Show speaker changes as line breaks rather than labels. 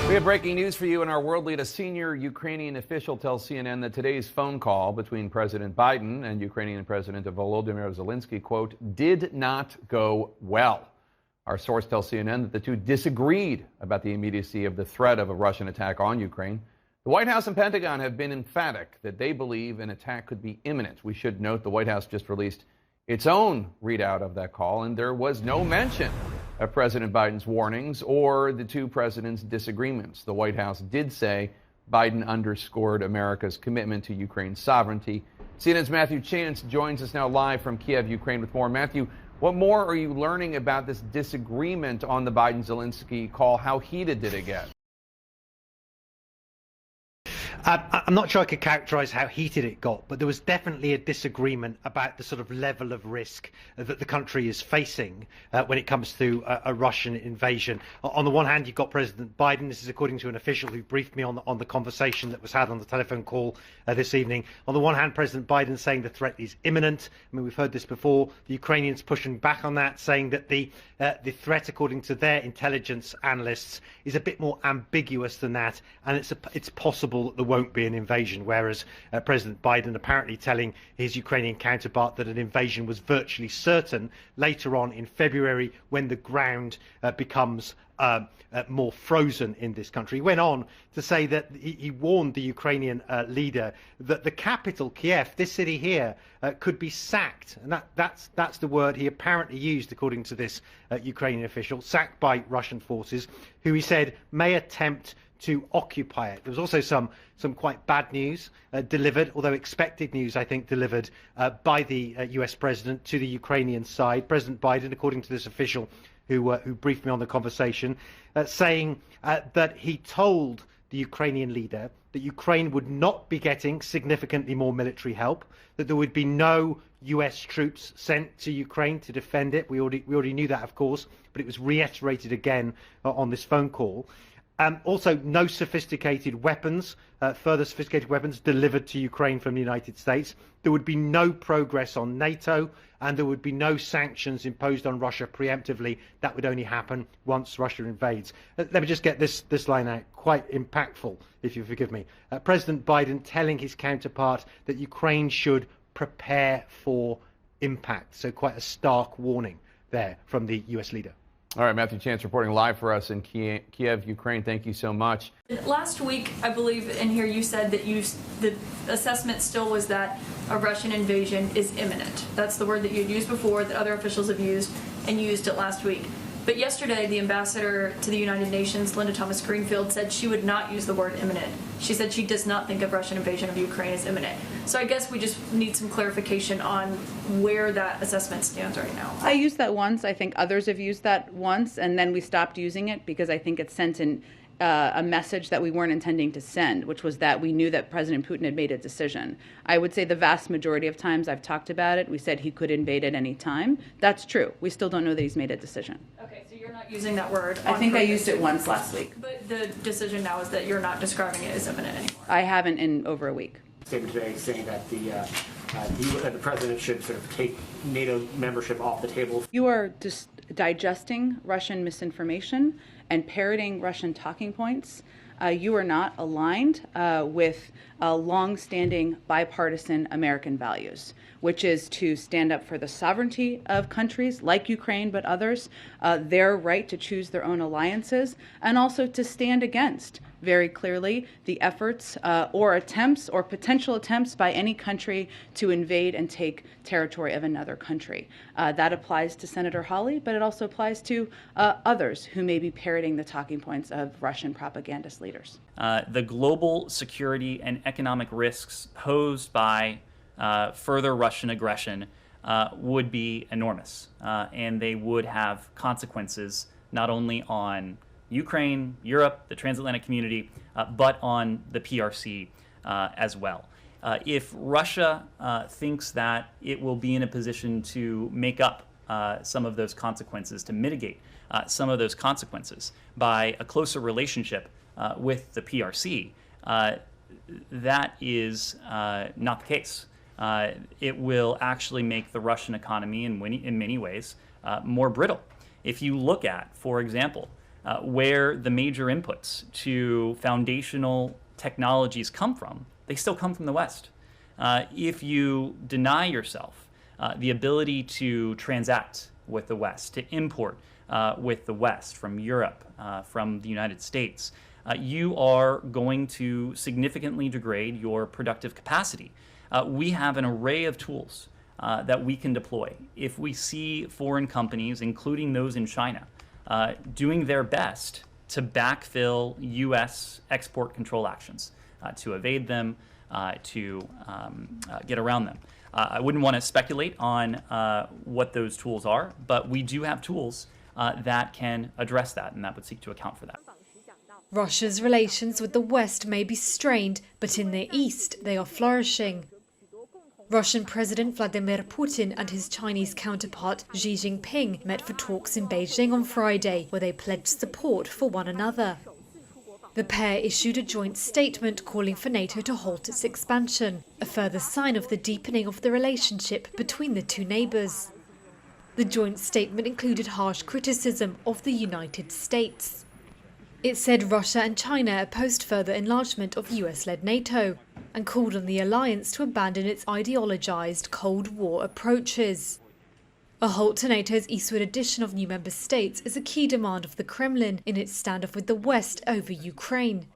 We have breaking news for you in our world lead. A senior Ukrainian official tells CNN that today's phone call between President Biden and Ukrainian President Volodymyr Zelensky, quote, did not go well. Our source tells CNN that the two disagreed about the immediacy of the threat of a Russian attack on Ukraine. The White House and Pentagon have been emphatic that they believe an attack could be imminent. We should note the White House just released its own readout of that call, and there was no mention of President Biden's warnings or the two presidents' disagreements. The White House did say Biden underscored America's commitment to Ukraine's sovereignty. CNN's Matthew Chance joins us now live from Kiev, Ukraine, with more. Matthew, what more are you learning about this disagreement on the Biden-Zelensky call? How heated did it get?
I'm not sure I could characterize how heated it got, but there was definitely a disagreement about the sort of level of risk that the country is facing when it comes to a Russian invasion. On the one hand, you've got President Biden. This is according to an official who briefed me on the conversation that was had on the telephone call this evening. On the one hand, President Biden saying the threat is imminent. I mean, we've heard this before. The Ukrainians pushing back on that, saying that the threat, according to their intelligence analysts, is a bit more ambiguous than that, and it's possible that there won't be an invasion, whereas President Biden apparently telling his Ukrainian counterpart that an invasion was virtually certain later on in February when the ground becomes more frozen in this country. He went on to say that he warned the Ukrainian leader that the capital, Kiev, this city here, could be sacked. And that's the word he apparently used, according to this Ukrainian official, sacked by Russian forces, who he said may attempt to occupy it. There was also some quite bad news delivered, although expected news, I think, delivered by the US president to the Ukrainian side. President Biden, according to this official who briefed me on the conversation, saying that he told the Ukrainian leader that Ukraine would not be getting significantly more military help, that there would be no US troops sent to Ukraine to defend it. We already knew that, of course, but it was reiterated again on this phone call. Also, no sophisticated weapons, further sophisticated weapons delivered to Ukraine from the United States. There would be no progress on NATO, and there would be no sanctions imposed on Russia preemptively. That would only happen once Russia invades. Let me just get this line out, quite impactful, if you forgive me. President Biden telling his counterpart that Ukraine should prepare for impact. So quite a stark warning there from the US leader.
All right, Matthew Chance reporting live for us in Kiev, Ukraine. Thank you so much.
Last week, I believe in here you said that the assessment still was that a Russian invasion is imminent. That's the word that you'd used before, that other officials have used, and you used it last week. But yesterday, the ambassador to the United Nations, Linda Thomas-Greenfield, said she would not use the word imminent. She said she does not think a Russian invasion of Ukraine is imminent. So I guess we just need some clarification on where that assessment stands right now.
I used that once. I think others have used that once, and then we stopped using it because I think it sent a message that we weren't intending to send, which was that we knew that President Putin had made a decision. I would say the vast majority of times I've talked about it, we said he could invade at any time. That's true. We still don't know that he's made a decision.
Okay, so you're not using that word.
I think I used it once last week.
But the decision now is that you're not describing it as imminent anymore.
I haven't in over a week.
Statement today saying that the president should sort of take NATO membership off the table.
You are just digesting Russian misinformation and parroting Russian talking points. You are not aligned with long-standing bipartisan American values, which is to stand up for the sovereignty of countries like Ukraine but others, their right to choose their own alliances, and also to stand against very clearly the efforts or attempts or potential attempts by any country to invade and take territory of another country. That applies to Senator Hawley, but it also applies to others who may be parroting the talking points of Russian propagandist leaders.
The global security and economic risks posed by further Russian aggression would be enormous, and they would have consequences not only on Ukraine, Europe, the transatlantic community, but on the PRC as well. If Russia thinks that it will be in a position to make up some of those consequences, to mitigate some of those consequences by a closer relationship with the PRC, that is not the case. It will actually make the Russian economy in many ways more brittle. If you look at, for example, where the major inputs to foundational technologies come from, they still come from the West. If you deny yourself the ability to transact with the West, to import with the West from Europe, from the United States, you are going to significantly degrade your productive capacity. We have an array of tools that we can deploy. If we see foreign companies, including those in China, doing their best to backfill U.S. export control actions, to evade them, to get around them. I wouldn't want to speculate on what those tools are, but we do have tools that can address that, and that would seek to account for that.
Russia's relations with the West may be strained, but in the East they are flourishing. Russian President Vladimir Putin and his Chinese counterpart Xi Jinping met for talks in Beijing on Friday, where they pledged support for one another. The pair issued a joint statement calling for NATO to halt its expansion, a further sign of the deepening of the relationship between the two neighbours. The joint statement included harsh criticism of the United States. It said Russia and China opposed further enlargement of US-led NATO and called on the alliance to abandon its ideologized Cold War approaches. A halt to NATO's eastward addition of new member states is a key demand of the Kremlin in its standoff with the West over Ukraine.